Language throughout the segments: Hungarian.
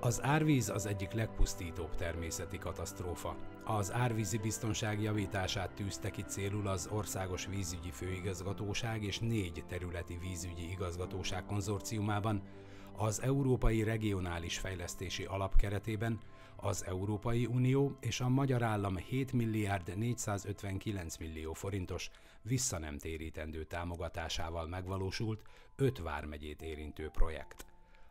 Az árvíz az egyik legpusztítóbb természeti katasztrófa. Az árvízi biztonság javítását tűzte ki célul az Országos Vízügyi Főigazgatóság és 4 területi vízügyi igazgatóság konzorciumában, az Európai Regionális Fejlesztési Alap keretében, az Európai Unió és a magyar állam 7 milliárd 459 millió forintos visszanemtérítendő támogatásával megvalósult 5 vármegyét érintő projekt.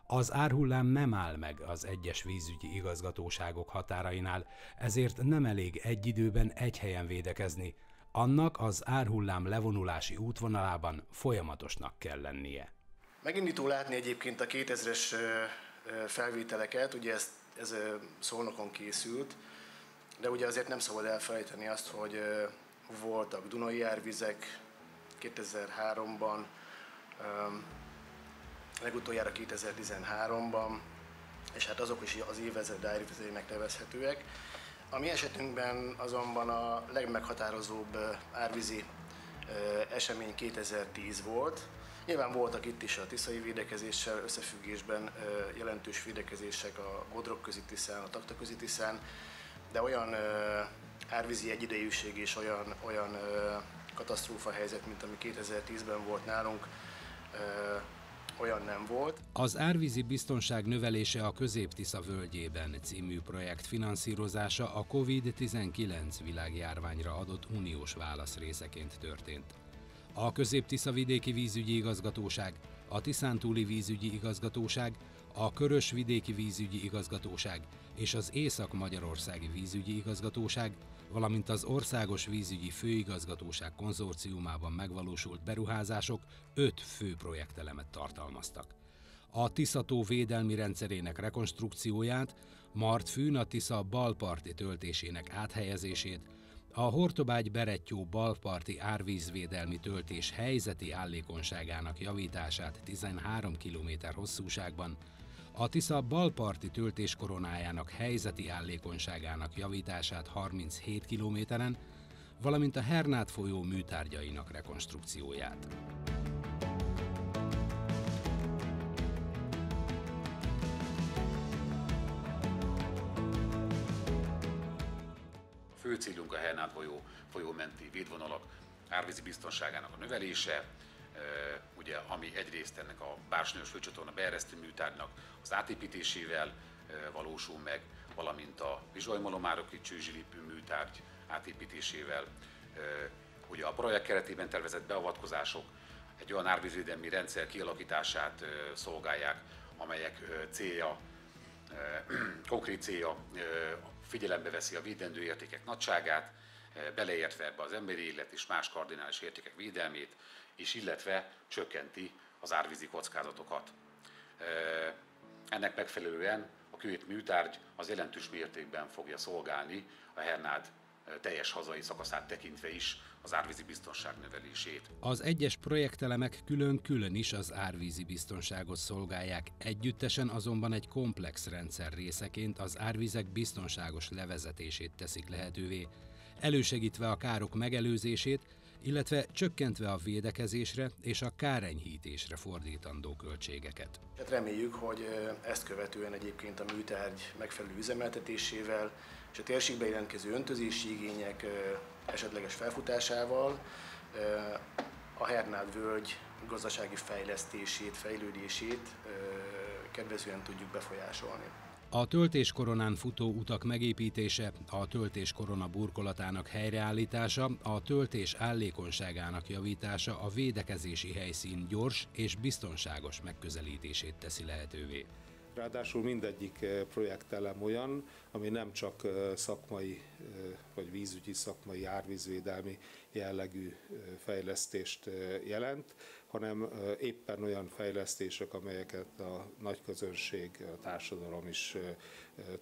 Az árhullám nem áll meg az egyes vízügyi igazgatóságok határainál, ezért nem elég egy időben egy helyen védekezni, annak az árhullám levonulási útvonalában folyamatosnak kell lennie. Megindító látni egyébként a 2000-es felvételeket, ugye ez Szolnokon készült, de ugye azért nem szabad elfelejteni azt, hogy voltak Dunai árvizek 2003-ban, legutoljára 2013-ban, és hát azok is az évezred árvizeinek nevezhetőek. A mi esetünkben azonban a legmeghatározóbb árvízi esemény 2010 volt. Nyilván voltak itt is a tiszai védekezéssel összefüggésben jelentős védekezések a Bodrog-közi-Tiszán, a Takta-közi-Tiszán, de olyan árvízi egyidejűség és olyan katasztrófa helyzet, mint ami 2010-ben volt nálunk, olyan nem volt. Az árvízi biztonság növelése a Közép-Tisza völgyében című projekt finanszírozása a COVID-19 világjárványra adott uniós válasz részeként történt. A Közép-Tisza vidéki vízügyi igazgatóság, a Tiszántúli vízügyi igazgatóság, a Körös vidéki vízügyi igazgatóság és az Észak-magyarországi vízügyi igazgatóság, valamint az Országos Vízügyi Főigazgatóság konzorciumában megvalósult beruházások 5 fő projektelemet tartalmaztak. A Tisza-tó védelmi rendszerének rekonstrukcióját, Martfűn a Tisza balparti töltésének áthelyezését, a Hortobágy-Berettyó balparti árvízvédelmi töltés helyzeti állékonyságának javítását 13 km hosszúságban, a Tisza balparti töltés koronájának helyzeti állékonyságának javítását 37 kilométeren, valamint a Hernád folyó műtárgyainak rekonstrukcióját. Fő célunk a Hernád folyó menti védvonalak árvízi biztonságának a növelése, ugye, ami egyrészt ennek a Bársonyos főcsatorna beeresztő műtárgynak az átépítésével valósul meg, valamint a Vizsajmalomároki csőzsilipű műtárgy átépítésével. Ugye a projekt keretében tervezett beavatkozások egy olyan árvízvédelmi rendszer kialakítását szolgálják, amelyek konkrét célja figyelembe veszi a védendő értékek nagyságát, beleértve ebbe az emberi élet és más kardinális értékek védelmét, és illetve csökkenti az árvízi kockázatokat. Ennek megfelelően a két műtárgy az jelentős mértékben fogja szolgálni a Hernád teljes hazai szakaszát tekintve is az árvízi biztonság növelését. Az egyes projektelemek külön-külön is az árvízi biztonságot szolgálják, együttesen azonban egy komplex rendszer részeként az árvizek biztonságos levezetését teszik lehetővé, elősegítve a károk megelőzését, illetve csökkentve a védekezésre és a kárenyhítésre fordítandó költségeket. Reméljük, hogy ezt követően egyébként a műtárgy megfelelő üzemeltetésével és a térségbe jelentkező öntözési igények esetleges felfutásával a Hernád völgy gazdasági fejlesztését, fejlődését kedvezően tudjuk befolyásolni. A töltéskoronán futó utak megépítése, a töltéskorona burkolatának helyreállítása, a töltés állékonyságának javítása a védekezési helyszín gyors és biztonságos megközelítését teszi lehetővé. Ráadásul mindegyik projektelem olyan, ami nem csak szakmai vagy vízügyi szakmai árvízvédelmi jellegű fejlesztést jelent, hanem éppen olyan fejlesztések, amelyeket a nagy közönség, a társadalom is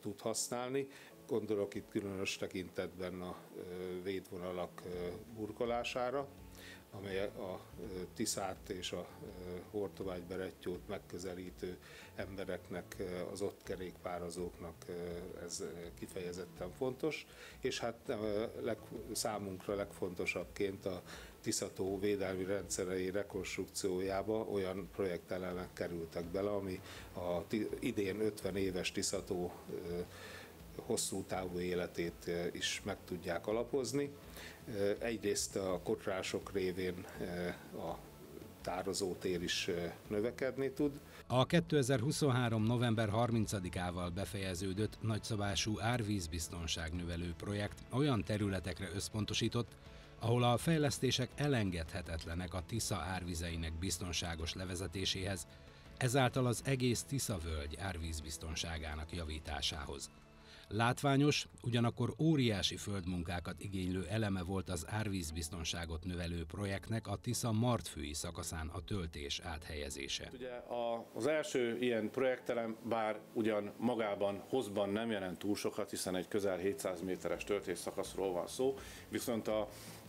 tud használni. Gondolok itt különös tekintetben a védvonalak burkolására, amely a Tiszát és a Hortobágy-Berettyót megközelítő embereknek, az ott kerékpározóknak ez kifejezetten fontos, és hát számunkra legfontosabbként a Tisza-tó védelmi rendszerei rekonstrukciójába olyan projektelemek kerültek bele, ami idén 50 éves Tisza-tó hosszú távú életét is meg tudják alapozni. Egyrészt a kotrások révén a tározótér is növekedni tud. A 2023. november 30-ával befejeződött nagyszabású árvízbiztonság növelő projekt olyan területekre összpontosított, ahol a fejlesztések elengedhetetlenek a Tisza árvizeinek biztonságos levezetéséhez, ezáltal az egész Tisza-völgy árvízbiztonságának javításához. Látványos, ugyanakkor óriási földmunkákat igénylő eleme volt az árvízbiztonságot növelő projektnek a Tisza-Martfői szakaszán a töltés áthelyezése. Ugye az első ilyen projektelem, bár ugyan magában hozban nem jelent túl sokat, hiszen egy közel 700 méteres töltés szakaszról van szó, viszont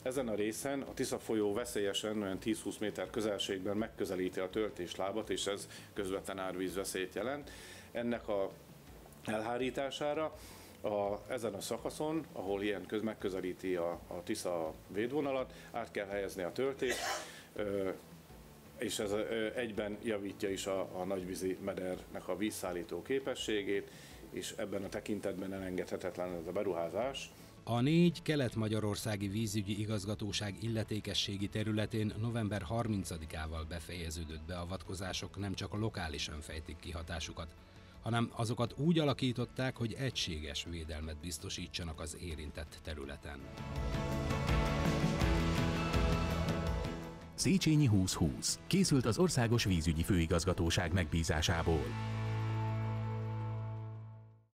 ezen a részen a Tisza folyó veszélyesen olyan 10-20 méter közelségben megközelíti a töltéslábat, és ez közvetlen árvízveszélyt jelent. Ennek a elhárítására ezen a szakaszon, ahol ilyen megközelíti a Tisza védvonalat, át kell helyezni a töltést, és ez egyben javítja is a nagyvízi medernek a vízszállító képességét, és ebben a tekintetben elengedhetetlen ez a beruházás. A 4 kelet-magyarországi vízügyi igazgatóság illetékességi területén november 30-ával befejeződött beavatkozások nem csak lokálisan fejtik ki hatásukat, hanem azokat úgy alakították, hogy egységes védelmet biztosítsanak az érintett területen. Széchenyi 2020 készült az Országos Vízügyi Főigazgatóság megbízásából.